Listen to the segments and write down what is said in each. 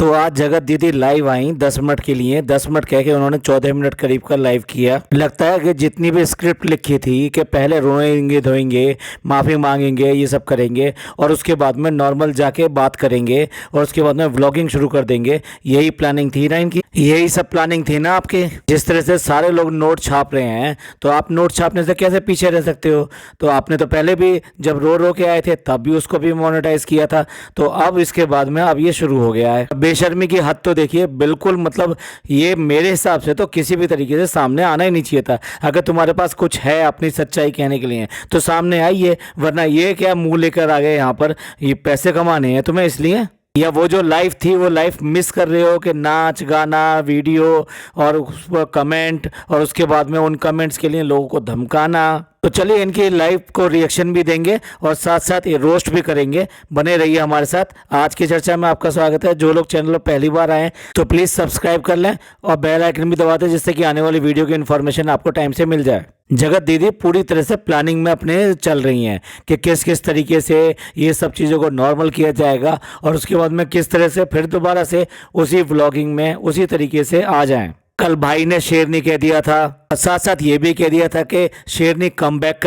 तो आज जगत दीदी लाइव आई 10 मिनट के लिए। 10 मिनट कह के उन्होंने 14 मिनट करीब का लाइव किया। लगता है कि जितनी भी स्क्रिप्ट लिखी थी कि पहले रोएंगे धोएंगे, माफ़ी मांगेंगे, ये सब करेंगे और उसके बाद में नॉर्मल जाके बात करेंगे और उसके बाद में व्लॉगिंग शुरू कर देंगे, यही प्लानिंग थी ना इनकी? यही सब प्लानिंग थी ना आपके? जिस तरह से सारे लोग नोट छाप रहे हैं तो आप नोट छापने से कैसे पीछे रह सकते हो? तो आपने तो पहले भी जब रो रो के आए थे तब भी उसको भी मोनेटाइज किया था, तो अब इसके बाद में अब ये शुरू हो गया है। बेशर्मी की हद तो देखिए, बिल्कुल मतलब ये मेरे हिसाब से तो किसी भी तरीके से सामने आना ही नहीं चाहिए था। अगर तुम्हारे पास कुछ है अपनी सच्चाई कहने के लिए तो सामने आइए, वरना ये क्या मुंह लेकर आ गए यहाँ पर? ये पैसे कमाने हैं तुम्हें इसलिए? या वो जो लाइफ थी वो लाइफ मिस कर रहे हो कि नाच गाना वीडियो और उस पर कमेंट और उसके बाद में उन कमेंट्स के लिए लोगों को धमकाना? तो चलिए इनकी लाइव को रिएक्शन भी देंगे और साथ साथ ये रोस्ट भी करेंगे। बने रहिए हमारे साथ। आज की चर्चा में आपका स्वागत है। जो लोग चैनल पर पहली बार आए तो प्लीज़ सब्सक्राइब कर लें और बेल आइकन भी दबा दें, जिससे कि आने वाली वीडियो की इन्फॉर्मेशन आपको टाइम से मिल जाए। जगत दीदी पूरी तरह से प्लानिंग में अपने चल रही हैं कि किस किस तरीके से ये सब चीज़ों को नॉर्मल किया जाएगा और उसके बाद में किस तरह से फिर दोबारा से उसी व्लॉगिंग में उसी तरीके से आ जाएं। कल भाई ने शेरनी कह दिया था, साथ साथ ये भी कह दिया था कि शेरनी कमबैक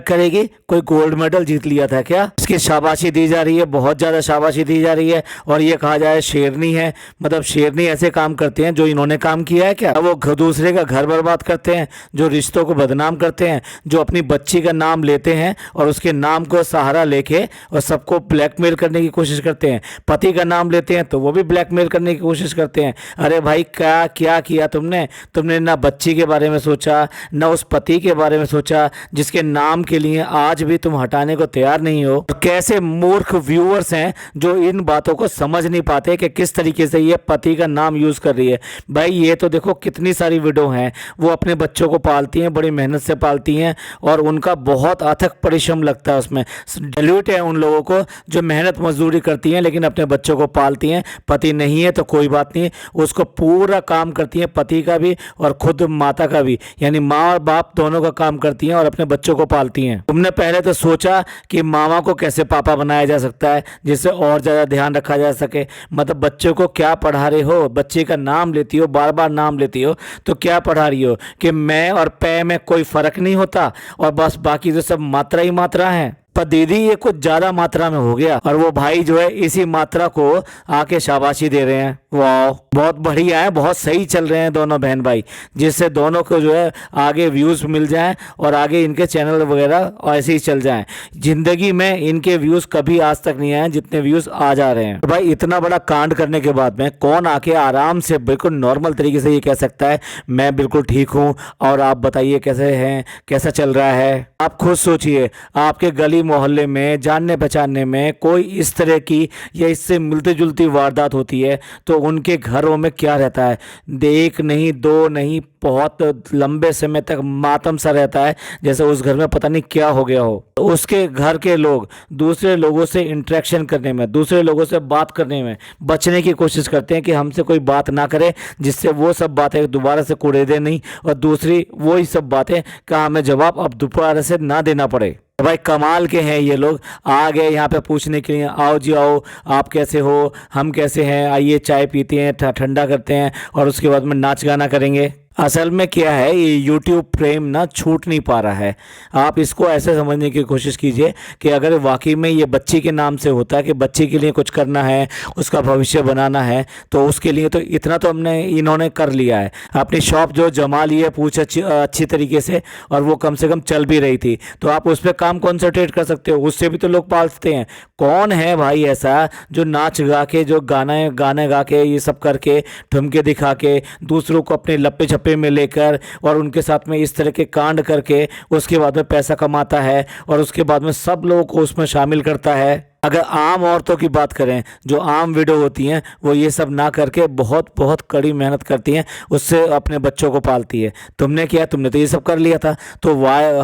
करेगी। कोई गोल्ड मेडल जीत लिया था क्या? इसकी शाबाशी दी जा रही है, बहुत ज़्यादा शाबाशी दी जा रही है और ये कहा जाए शेरनी है। मतलब शेरनी ऐसे काम करते हैं जो इन्होंने काम किया है क्या? वो दूसरे का घर बर्बाद करते हैं, जो रिश्तों को बदनाम करते हैं, जो अपनी बच्ची का नाम लेते हैं और उसके नाम को सहारा लेके और सबको ब्लैकमेल करने की कोशिश करते हैं। पति का नाम लेते हैं तो वो भी ब्लैकमेल करने की कोशिश करते हैं। अरे भाई क्या क्या किया तुमने ना बच्ची के बारे में सोचा, ना उस पति के बारे में सोचा जिसके नाम के लिए आज भी तुम हटाने को तैयार नहीं हो। कैसे मूर्ख व्यूअर्स हैं जो इन बातों को समझ नहीं पाते कि किस तरीके से ये पति का नाम यूज कर रही है। भाई ये तो देखो कितनी सारी वीडियो हैं, वो अपने बच्चों को पालती हैं, बड़ी मेहनत से पालती हैं और उनका बहुत अथक परिश्रम लगता है उसमें। सैल्यूट है उन लोगों को जो मेहनत मजदूरी करती हैं लेकिन अपने बच्चों को पालती हैं। पति नहीं है तो कोई बात नहीं, उसको पूरा काम करती हैं, पति का भी और खुद माता का भी, यानी माँ और बाप दोनों का काम करती हैं और अपने बच्चों को पालती हैं। तुमने पहले तो सोचा कि मामा को कैसे पापा बनाया जा सकता है जिससे और ज़्यादा ध्यान रखा जा सके। मतलब बच्चों को क्या पढ़ा रहे हो? बच्चे का नाम लेती हो, बार बार नाम लेती हो, तो क्या पढ़ा रही हो कि मैं और पै में कोई फ़र्क नहीं होता और बस बाकी जो सब मात्रा ही मात्रा है? पर दीदी ये कुछ ज़्यादा मात्रा में हो गया और वो भाई जो है इसी मात्रा को आके शाबाशी दे रहे हैं। वाह, बहुत बढ़िया है, बहुत सही चल रहे हैं दोनों बहन भाई, जिससे दोनों को जो है आगे व्यूज़ मिल जाएं और आगे इनके चैनल वगैरह ऐसे ही चल जाएं। ज़िंदगी में इनके व्यूज़ कभी आज तक नहीं आए जितने व्यूज़ आ जा रहे हैं। तो भाई इतना बड़ा कांड करने के बाद में कौन आके आराम से बिल्कुल नॉर्मल तरीके से ये कह सकता है मैं बिल्कुल ठीक हूँ और आप बताइए कैसे हैं, कैसा चल रहा है? आप खुद सोचिए, आपके गली मोहल्ले में जानने पहचानने में कोई इस तरह की या इससे मिलती जुलती वारदात होती है तो उनके घरों में क्या रहता है? एक नहीं दो नहीं, बहुत लंबे समय तक मातम सा रहता है, जैसे उस घर में पता नहीं क्या हो गया हो। उसके घर के लोग दूसरे लोगों से इंटरेक्शन करने में, दूसरे लोगों से बात करने में बचने की कोशिश करते हैं कि हमसे कोई बात ना करे, जिससे वो सब बातें दोबारा से कुड़ेदे नहीं और दूसरी वही सब बातें का हमें जवाब अब दोबारा से ना देना पड़े। भाई कमाल के हैं ये लोग, आ गए यहाँ पे पूछने के लिए, आओ जी आओ, आप कैसे हो, हम कैसे हैं, आइए चाय पीते हैं, ठंडा करते हैं और उसके बाद में नाच गाना करेंगे। असल में क्या है, ये यूट्यूब प्रेम ना छूट नहीं पा रहा है। आप इसको ऐसे समझने की कोशिश कीजिए कि अगर वाकई में ये बच्ची के नाम से होता है कि बच्ची के लिए कुछ करना है, उसका भविष्य बनाना है, तो उसके लिए तो इतना तो इन्होंने कर लिया है। अपनी शॉप जो जमा ली है पूछ अच्छी तरीके से और वो कम से कम चल भी रही थी, तो आप उस पर काम कॉन्सेंट्रेट कर सकते हो। उससे भी तो लोग पालते हैं। कौन है भाई ऐसा जो नाच गा के, जो गाने गा के, ये सब करके, ठुमके दिखा के, दूसरों को अपने लप्पे छप्पे में लेकर और उनके साथ में इस तरह के कांड करके उसके बाद में पैसा कमाता है और उसके बाद में सब लोगों को उसमें शामिल करता है? अगर आम औरतों की बात करें, जो आम विडो होती हैं, वो ये सब ना करके बहुत बहुत कड़ी मेहनत करती हैं, उससे अपने बच्चों को पालती है। तुमने किया, तुमने तो ये सब कर लिया था। तो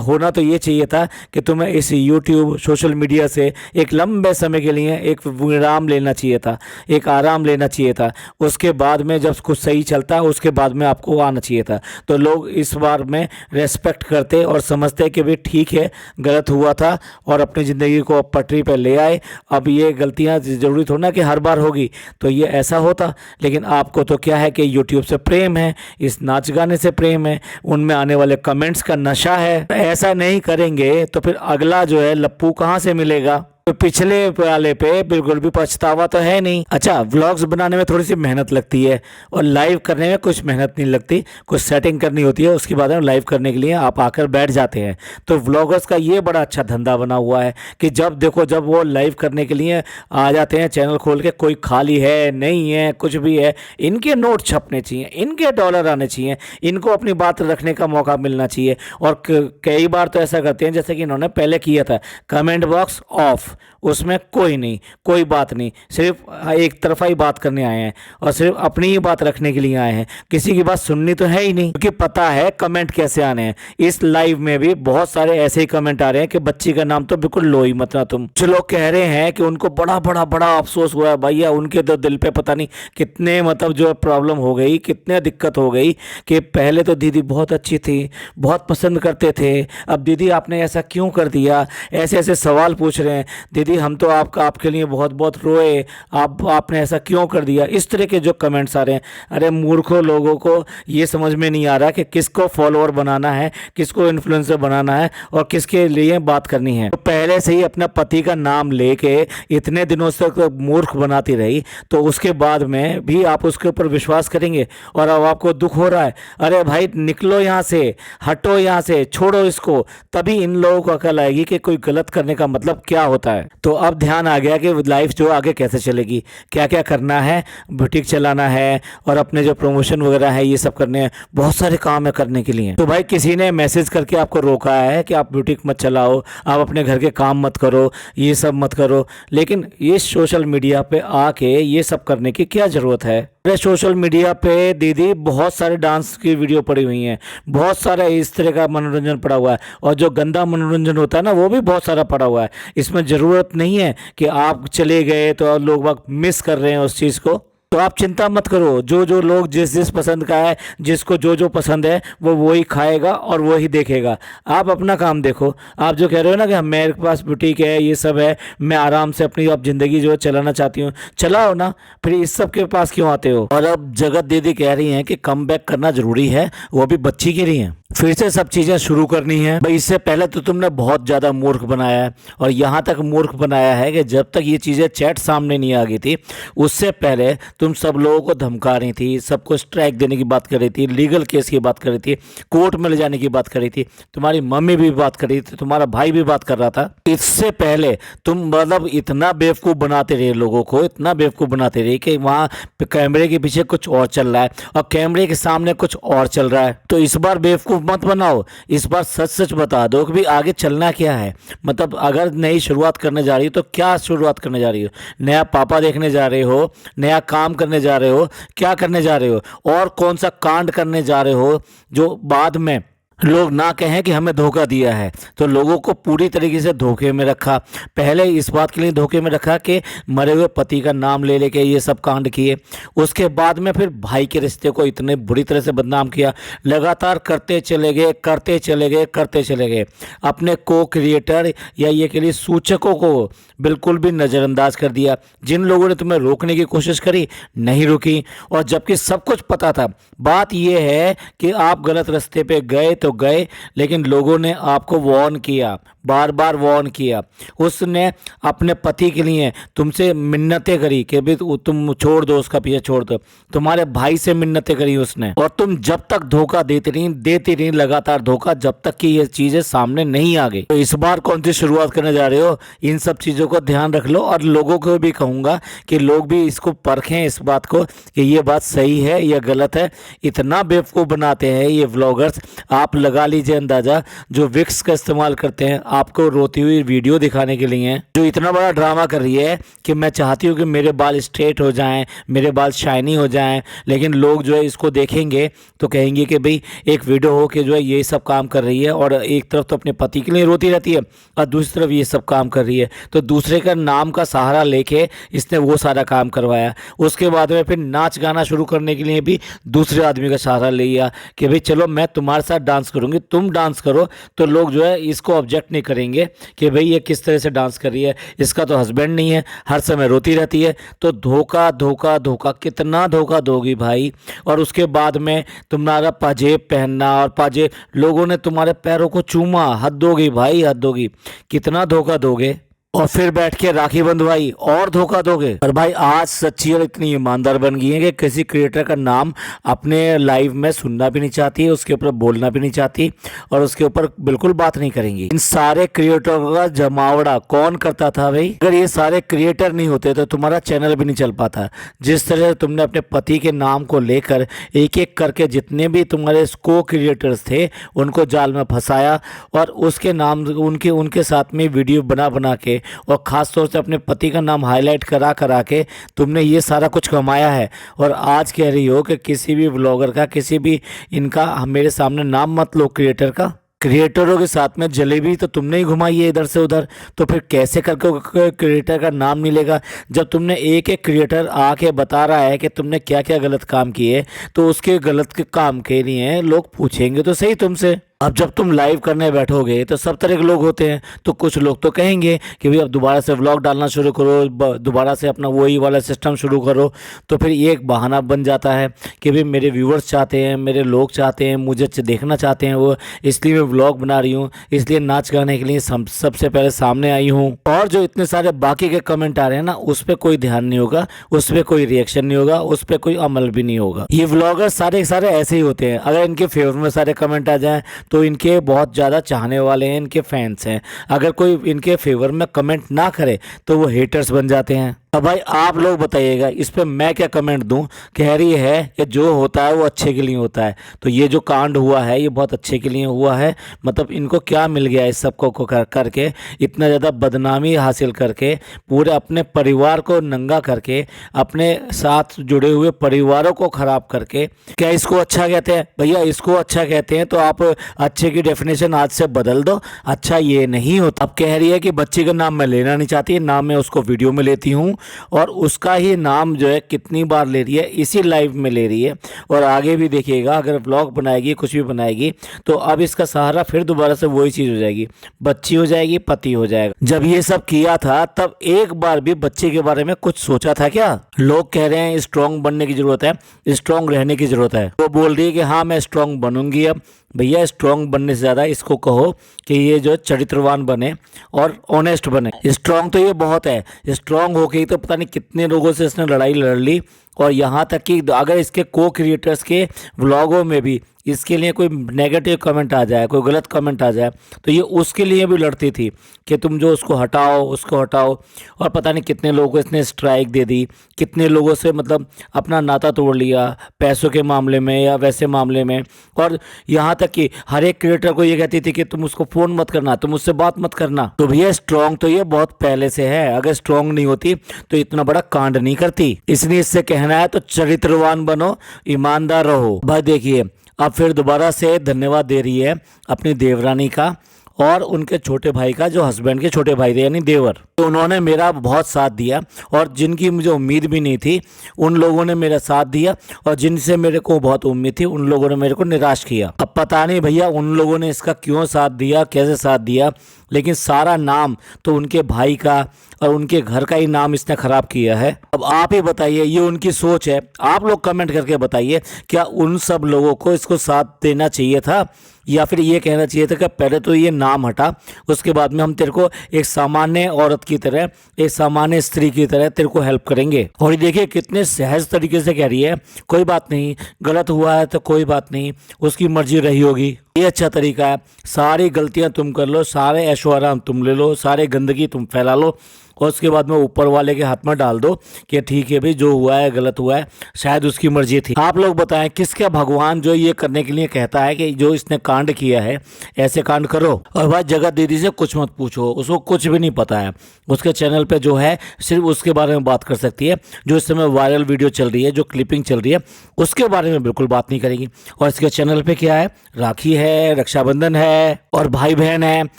होना तो ये चाहिए था कि तुम्हें इस यूट्यूब सोशल मीडिया से एक लंबे समय के लिए एक विराम लेना चाहिए था, एक आराम लेना चाहिए था। उसके बाद में जब कुछ सही चलता है उसके बाद में आपको आना चाहिए था। तो लोग इस बार में रेस्पेक्ट करते और समझते कि भाई ठीक है, गलत हुआ था और अपनी ज़िंदगी को पटरी पर ले आए अब ये गलतियां ज़रूरी थोड़ा ना कि हर बार होगी, तो ये ऐसा होता। लेकिन आपको तो क्या है कि यूट्यूब से प्रेम है, इस नाच गाने से प्रेम है, उनमें आने वाले कमेंट्स का नशा है। ऐसा नहीं करेंगे तो फिर अगला जो है लप्पू कहाँ से मिलेगा? तो पिछले वाले पे बिल्कुल भी पछतावा तो है नहीं। अच्छा, व्लॉग्स बनाने में थोड़ी सी मेहनत लगती है और लाइव करने में कुछ मेहनत नहीं लगती, कुछ सेटिंग करनी होती है, उसके बाद में लाइव करने के लिए आप आकर बैठ जाते हैं। तो व्लॉगर्स का ये बड़ा अच्छा धंधा बना हुआ है कि जब देखो जब वो लाइव करने के लिए आ जाते हैं चैनल खोल के, कोई खाली है नहीं है कुछ भी है, इनके नोट छपने चाहिए, इनके डॉलर आने चाहिए, इनको अपनी बात रखने का मौका मिलना चाहिए। और कई बार तो ऐसा करते हैं जैसे कि इन्होंने पहले किया था, कमेंट बॉक्स ऑफ, उसमें कोई नहीं, कोई बात नहीं, सिर्फ एक तरफा ही बात करने आए हैं और सिर्फ अपनी ही बात रखने के लिए आए हैं, किसी की बात सुननी तो है ही नहीं, क्योंकि पता है कमेंट कैसे आने हैं। इस लाइव में भी बहुत सारे ऐसे ही कमेंट आ रहे हैं कि बच्ची का नाम तो बिल्कुल लो ही मत ना तुम। कुछ लोग कह रहे हैं कि उनको बड़ा बड़ा बड़ा अफसोस हुआ है भैया, उनके तो दिल पे पता नहीं कितने मतलब जो प्रॉब्लम हो गई, कितने दिक्कत हो गई कि पहले तो दीदी बहुत अच्छी थी, बहुत पसंद करते थे, अब दीदी आपने ऐसा क्यों कर दिया, ऐसे ऐसे सवाल पूछ रहे हैं, दीदी हम तो आपके लिए बहुत बहुत रोए, आपने ऐसा क्यों कर दिया, इस तरह के जो कमेंट्स आ रहे हैं। अरे मूर्खों, लोगों को ये समझ में नहीं आ रहा कि किसको फॉलोअर बनाना है, किसको इन्फ्लुएंसर बनाना है और किसके लिए बात करनी है। तो पहले से ही अपना पति का नाम लेके इतने दिनों तक तो मूर्ख बनाती रही, तो उसके बाद में भी आप उसके ऊपर विश्वास करेंगे और अब आपको दुख हो रहा है। अरे भाई निकलो यहाँ से, हटो यहाँ से, छोड़ो इसको, तभी इन लोगों को अकल आएगी कि कोई गलत करने का मतलब क्या होता है। तो अब ध्यान आ गया कि लाइफ जो आगे कैसे चलेगी, क्या क्या करना है, बुटीक चलाना है और अपने जो प्रमोशन वगैरह है ये सब करने हैं, बहुत सारे काम है करने के लिए। तो भाई किसी ने मैसेज करके आपको रोका है कि आप बुटीक मत चलाओ, आप अपने घर के काम मत करो, ये सब मत करो, लेकिन ये सोशल मीडिया पे आके ये सब करने की क्या ज़रूरत है? अरे सोशल मीडिया पे दीदी बहुत सारे डांस की वीडियो पड़ी हुई हैं, बहुत सारा इस तरह का मनोरंजन पड़ा हुआ है और जो गंदा मनोरंजन होता है ना वो भी बहुत सारा पड़ा हुआ है। इसमें ज़रूरत नहीं है कि आप चले गए तो लोग वक्त मिस कर रहे हैं उस चीज़ को। तो आप चिंता मत करो, जो जो लोग जिस जिस पसंद का है, जिसको जो जो पसंद है वो वही खाएगा और वही देखेगा। आप अपना काम देखो। आप जो कह रहे हो ना कि हम मेरे पास बुटीक है, ये सब है, मैं आराम से अपनी अब ज़िंदगी जो है चलाना चाहती हूँ, चलाओ ना, फिर इस सब के पास क्यों आते हो? और अब जगत दीदी कह रही हैं कि कम बैक करना ज़रूरी है, वो भी बच्ची के लिए, फिर से सब चीज़ें शुरू करनी है। भाई इससे पहले तो तुमने बहुत ज़्यादा मूर्ख बनाया है और यहाँ तक मूर्ख बनाया है कि जब तक ये चीज़ें चैट सामने नहीं आ गई थी उससे पहले तुम सब लोगों को धमका रही थी, सबको स्ट्राइक देने की बात कर रही थी, लीगल केस की बात कर रही थी, कोर्ट में ले जाने की बात कर रही थी, तुम्हारी मम्मी भी बात कर रही थी, तुम्हारा भाई भी बात कर रहा था। इससे पहले तुम मतलब इतना बेवकूफ़ बनाते रहे लोगों को, इतना बेवकूफ़ बनाते रहे कि वहाँ कैमरे के पीछे कुछ और चल रहा है और कैमरे के सामने कुछ और चल रहा है। तो इस बार बेवकूफ़ मत बनाओ, इस बार सच सच बता दो कि भाई आगे चलना क्या है। मतलब अगर नई शुरुआत करने जा रही हो तो क्या शुरुआत करने जा रही हो? नया पापा देखने जा रहे हो, नया काम करने जा रहे हो, क्या करने जा रहे हो, और कौन सा कांड करने जा रहे हो जो बाद में लोग ना कहें कि हमें धोखा दिया है? तो लोगों को पूरी तरीके से धोखे में रखा। पहले इस बात के लिए धोखे में रखा कि मरे हुए पति का नाम ले लेके ये सब कांड किए, उसके बाद में फिर भाई के रिश्ते को इतने बुरी तरह से बदनाम किया, लगातार करते चले गए, करते चले गए, करते चले गए। अपने को क्रिएटर या ये के लिए सूचकों को बिल्कुल भी नज़रअंदाज कर दिया। जिन लोगों ने तुम्हें रोकने की कोशिश करी नहीं रुकी, और जबकि सब कुछ पता था। बात यह है कि आप गलत रास्ते पे गए तो गए, लेकिन लोगों ने आपको वार्न किया, बार बार वार्न किया। उसने अपने पति के लिए तुमसे मिन्नतें करी कि भी तुम छोड़ दो, उसका पीछे छोड़ दो। तुम्हारे भाई से मिन्नतें करी उसने, और तुम जब तक धोखा देती रही लगातार धोखा, जब तक कि ये चीज़ें सामने नहीं आ गई। तो इस बार कौन सी शुरुआत करने जा रहे हो? इन सब चीज़ों को ध्यान रख लो, और लोगों को भी कहूँगा कि लोग भी इसको परखें, इस बात को कि ये बात सही है या गलत है। इतना बेवकूफ़ बनाते हैं ये व्लॉगर्स, आप लगा लीजिए अंदाज़ा। जो विक्स का इस्तेमाल करते हैं आपको रोती हुई वीडियो दिखाने के लिए, जो इतना बड़ा ड्रामा कर रही है कि मैं चाहती हूँ कि मेरे बाल स्ट्रेट हो जाएं, मेरे बाल शाइनी हो जाएं, लेकिन लोग जो है इसको देखेंगे तो कहेंगे कि भाई एक वीडियो हो के जो है ये सब काम कर रही है, और एक तरफ तो अपने पति के लिए रोती रहती है और दूसरी तरफ ये सब काम कर रही है। तो दूसरे का नाम का सहारा लेके इसने वो सारा काम करवाया। उसके बाद में फिर नाच गाना शुरू करने के लिए भी दूसरे आदमी का सहारा लिया कि भाई चलो मैं तुम्हारे साथ डांस डांस करूँगी, तुम डांस करो तो लोग जो है इसको ऑब्जेक्ट नहीं करेंगे कि भाई ये किस तरह से डांस कर रही है, इसका तो हस्बैंड नहीं है, हर समय रोती रहती है। तो धोखा धोखा धोखा, कितना धोखा दोगी भाई। और उसके बाद में तुम्हारा पाजेब पहनना, और पाजेब लोगों ने तुम्हारे पैरों को चूमा, हद होगी भाई, हद होगी। कितना धोखा दोगे, और फिर बैठ के राखी बंधवाई और धोखा दोगे। और भाई आज सच्ची और इतनी ईमानदार बन गई है कि किसी क्रिएटर का नाम अपने लाइव में सुनना भी नहीं चाहती है, उसके ऊपर बोलना भी नहीं चाहती, और उसके ऊपर बिल्कुल बात नहीं करेंगी। इन सारे क्रिएटरों का जमावड़ा कौन करता था भाई? अगर ये सारे क्रिएटर नहीं होते तो तुम्हारा चैनल भी नहीं चल पाता। जिस तरह से तुमने अपने पति के नाम को लेकर एक एक करके जितने भी तुम्हारे को क्रिएटर्स थे उनको जाल में फंसाया, और उसके नाम उनके साथ में वीडियो बना बना के और ख़ास तौर से अपने पति का नाम हाईलाइट करा करा के तुमने ये सारा कुछ कमाया है। और आज कह रही हो कि किसी भी ब्लॉगर का, किसी भी इनका मेरे सामने नाम मत लो क्रिएटर का। क्रिएटरों के साथ में जलेबी तो तुमने ही घुमाई है इधर से उधर, तो फिर कैसे करके क्रिएटर का नाम नहीं लेगा? जब तुमने एक एक क्रिएटर आके बता रहा है कि तुमने क्या क्या गलत काम किए, तो उसके गलत के काम के लिए लोग पूछेंगे तो सही तुमसे। अब जब तुम लाइव करने बैठोगे तो सब तरह के लोग होते हैं, तो कुछ लोग तो कहेंगे कि भाई अब दोबारा से व्लॉग डालना शुरू करो, दोबारा से अपना वही वाला सिस्टम शुरू करो। तो फिर ये एक बहाना बन जाता है कि भाई मेरे व्यूवर्स चाहते हैं, मेरे लोग चाहते हैं, मुझे देखना चाहते हैं वो, इसलिए मैं व्लॉग बना रही हूँ, इसलिए नाच गाने के लिए सबसे पहले सामने आई हूँ। और जो इतने सारे बाकी के कमेंट आ रहे हैं ना, उस पर कोई ध्यान नहीं होगा, उस पर कोई रिएक्शन नहीं होगा, उस पर कोई अमल भी नहीं होगा। ये व्लॉगर सारे ऐसे ही होते हैं। अगर इनके फेवर में सारे कमेंट आ जाएँ तो इनके बहुत ज़्यादा चाहने वाले हैं, इनके फैंस हैं। अगर कोई इनके फेवर में कमेंट ना करे तो वो हेटर्स बन जाते हैं। अब भाई आप लोग बताइएगा इस पे मैं क्या कमेंट दूं? कह रही है कि जो होता है वो अच्छे के लिए होता है, तो ये जो कांड हुआ है ये बहुत अच्छे के लिए हुआ है। मतलब इनको क्या मिल गया इस सब को करके, इतना ज़्यादा बदनामी हासिल करके, पूरे अपने परिवार को नंगा करके, अपने साथ जुड़े हुए परिवारों को ख़राब करके। क्या इसको अच्छा कहते हैं? भैया इसको अच्छा कहते हैं तो आप अच्छे की डेफिनेशन आज से बदल दो। अच्छा ये नहीं होता। अब कह रही है कि बच्चे का नाम मैं लेना नहीं चाहती, नाम मैं उसको वीडियो में लेती हूँ, और उसका ही नाम जो है कितनी बार ले रही है, इसी लाइव में ले रही है। और आगे भी देखिएगा अगर व्लॉग बनाएगी, कुछ भी बनाएगी, तो अब इसका सहारा फिर दोबारा से वही चीज़ हो जाएगी, बच्ची हो जाएगी, पति हो जाएगा। जब ये सब किया था तब एक बार भी बच्चे के बारे में कुछ सोचा था क्या? लोग कह रहे हैं स्ट्रांग बनने की जरूरत है, स्ट्रांग रहने की जरूरत है। वो बोल रही है कि हाँ मैं स्ट्रांग बनूंगी। अब भैया स्ट्रांग बनने से ज़्यादा इसको कहो कि ये जो चरित्रवान बने और ऑनेस्ट बने। स्ट्रांग तो ये बहुत है, स्ट्रांग होके ही तो पता नहीं कितने लोगों से इसने लड़ाई लड़ ली। और यहाँ तक कि अगर इसके को क्रिएटर्स के व्लॉगों में भी इसके लिए कोई नेगेटिव कमेंट आ जाए, कोई गलत कमेंट आ जाए, तो ये उसके लिए भी लड़ती थी कि तुम जो उसको हटाओ, उसको हटाओ। और पता नहीं कितने लोगों को इसने स्ट्राइक दे दी, कितने लोगों से मतलब अपना नाता तोड़ लिया, पैसों के मामले में या वैसे मामले में। और यहाँ तक कि हर एक क्रिएटर को ये कहती थी कि तुम उसको फ़ोन मत करना, तुम उससे बात मत करना। तो भैया स्ट्रॉन्ग तो ये बहुत पहले से है, अगर स्ट्रॉन्ग नहीं होती तो इतना बड़ा कांड नहीं करती। इसलिए इससे कहना है तो चरित्रवान बनो, ईमानदार रहो। भाई देखिए अब फिर दोबारा से धन्यवाद दे रही है अपनी देवरानी का और उनके छोटे भाई का, जो हस्बैंड के छोटे भाई थे यानी देवर। तो उन्होंने मेरा बहुत साथ दिया, और जिनकी मुझे उम्मीद भी नहीं थी उन लोगों ने मेरा साथ दिया, और जिनसे मेरे को बहुत उम्मीद थी उन लोगों ने मेरे को निराश किया। अब पता नहीं भैया उन लोगों ने इसका क्यों साथ दिया, कैसे साथ दिया, लेकिन सारा नाम तो उनके भाई का और उनके घर का ही नाम इसने ख़राब किया है। अब आप ही बताइए, ये उनकी सोच है, आप लोग कमेंट करके बताइए क्या उन सब लोगों को इसको साथ देना चाहिए था, या फिर ये कहना चाहिए था कि पहले तो ये नाम हटा, उसके बाद में हम तेरे को एक सामान्य औरत की तरह, एक सामान्य स्त्री की तरह तेरे को हेल्प करेंगे। और ये देखिए कितने सहज तरीके से कह रही है, कोई बात नहीं, गलत हुआ है तो कोई बात नहीं, उसकी मर्जी रही होगी। ये अच्छा तरीका है, सारी गलतियां तुम कर लो, सारे ऐशो आराम तुम ले लो, सारे गंदगी तुम फैला लो, और उसके बाद में ऊपर वाले के हाथ में डाल दो कि ठीक है भाई जो हुआ है गलत हुआ है, शायद उसकी मर्जी थी। आप लोग बताएं किसका भगवान जो ये करने के लिए कहता है कि जो इसने कांड किया है ऐसे कांड करो। और भाई जगत दीदी से कुछ मत पूछो, उसको कुछ भी नहीं पता है। उसके चैनल पे जो है सिर्फ उसके बारे में बात कर सकती है, जो इस समय वायरल वीडियो चल रही है, जो क्लिपिंग चल रही है उसके बारे में बिल्कुल बात नहीं करेगी। और इसके चैनल पे क्या है, राखी है, रक्षाबंधन है और भाई बहन है,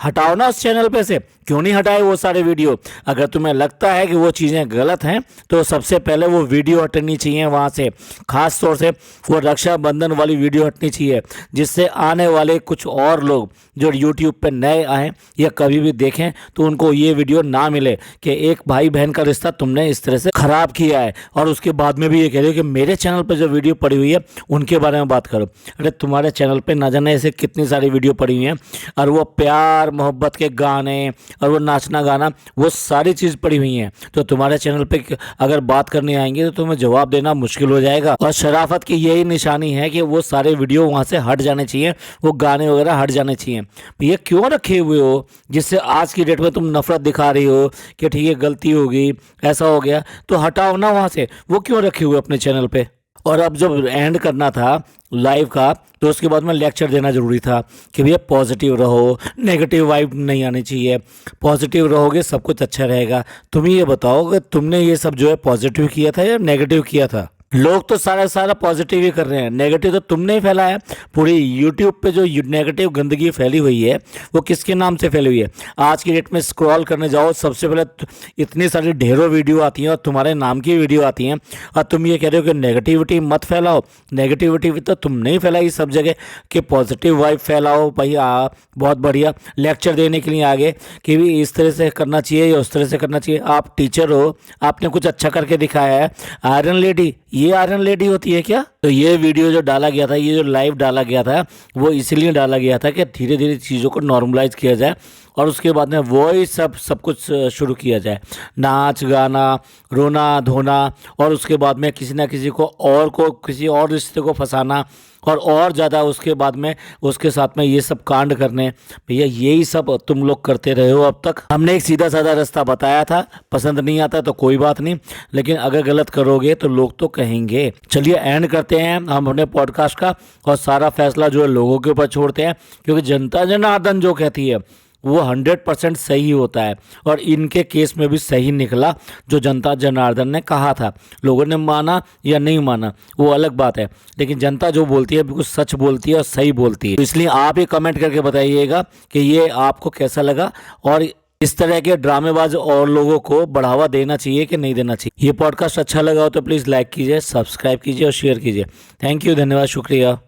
हटाओ ना उस चैनल पे से। क्यों नहीं हटाए वो सारे वीडियो? अगर तुम्हें लगता है कि वो चीज़ें गलत हैं तो सबसे पहले वो वीडियो हटनी चाहिए वहाँ से। खास तौर से वो रक्षाबंधन वाली वीडियो हटनी चाहिए, जिससे आने वाले कुछ और लोग जो यूट्यूब पे नए आए या कभी भी देखें तो उनको ये वीडियो ना मिले कि एक भाई बहन का रिश्ता तुमने इस तरह से खराब किया है, और उसके बाद में भी ये कह रहे हो कि मेरे चैनल पर जो वीडियो पड़ी हुई है उनके बारे में बात करो। अरे तुम्हारे चैनल पे ना जाने ऐसे कितनी सारी वीडियो पड़ी हुई हैं, और वो प्यार मोहब्बत के गाने और वो नाचना गाना वो सारी चीज़ पड़ी हुई हैं। तो तुम्हारे चैनल पे अगर बात करने आएंगे तो तुम्हें जवाब देना मुश्किल हो जाएगा। और शराफत की यही निशानी है कि वो सारे वीडियो वहाँ से हट जाने चाहिए, वो गाने वगैरह हट जाने चाहिए। ये क्यों रखे हुए हो जिससे आज की डेट में तुम नफरत दिखा रही हो कि ठीक है गलती होगी, ऐसा हो गया तो हटाओ ना वहाँ से। वो क्यों रखे हुए अपने चैनल पे? और अब जब एंड करना था लाइव का तो उसके बाद में लेक्चर देना ज़रूरी था कि भैया पॉजिटिव रहो, नेगेटिव वाइब नहीं आनी चाहिए, पॉजिटिव रहोगे सब कुछ अच्छा रहेगा। तुम ये बताओ कि तुमने ये सब जो है पॉजिटिव किया था या नेगेटिव किया था? लोग तो सारा पॉजिटिव ही कर रहे हैं, नेगेटिव तो तुमने ही फैलाया। पूरी यूट्यूब पे जो नेगेटिव गंदगी फैली हुई है वो किसके नाम से फैली हुई है? आज की डेट में स्क्रॉल करने जाओ सबसे पहले इतनी सारी ढेरों वीडियो आती हैं और तुम्हारे नाम की वीडियो आती हैं, और तुम ये कह रहे हो कि नेगेटिविटी मत फैलाओ। नेगेटिविटी तो तुमने ही फैलाई सब जगह कि पॉजिटिव वाइब फैलाओ। भाई बहुत बढ़िया लेक्चर देने के लिए आगे कि भी इस तरह से करना चाहिए या उस तरह से करना चाहिए। आप टीचर हो, आपने कुछ अच्छा करके दिखाया है। आयरन लेडी, ये आयरन लेडी होती है क्या? तो ये वीडियो जो डाला गया था, ये जो लाइव डाला गया था वो इसलिए डाला गया था कि धीरे धीरे चीज़ों को नॉर्मलाइज किया जाए और उसके बाद में वही सब कुछ शुरू किया जाए, नाच गाना, रोना धोना, और उसके बाद में किसी ना किसी को किसी और रिश्ते को फंसाना, और ज़्यादा उसके बाद में उसके साथ में ये सब कांड करने। भैया यही सब तुम लोग करते रहे हो अब तक। हमने एक सीधा साधा रास्ता बताया था, पसंद नहीं आता तो कोई बात नहीं, लेकिन अगर गलत करोगे तो लोग तो कहेंगे। चलिए एंड करते हैं हम अपने पॉडकास्ट का, और सारा फैसला जो है लोगों के ऊपर छोड़ते हैं, क्योंकि जनता जनार्दन जो कहती है वो 100% सही होता है, और इनके केस में भी सही निकला जो जनता जनार्दन ने कहा था। लोगों ने माना या नहीं माना वो अलग बात है, लेकिन जनता जो बोलती है बिल्कुल सच बोलती है और सही बोलती है। तो इसलिए आप ये कमेंट करके बताइएगा कि ये आपको कैसा लगा, और इस तरह के ड्रामेबाज और लोगों को बढ़ावा देना चाहिए कि नहीं देना चाहिए। ये पॉडकास्ट अच्छा लगा हो तो प्लीज़ लाइक कीजिए, सब्सक्राइब कीजिए और शेयर कीजिए। थैंक यू, धन्यवाद, शुक्रिया।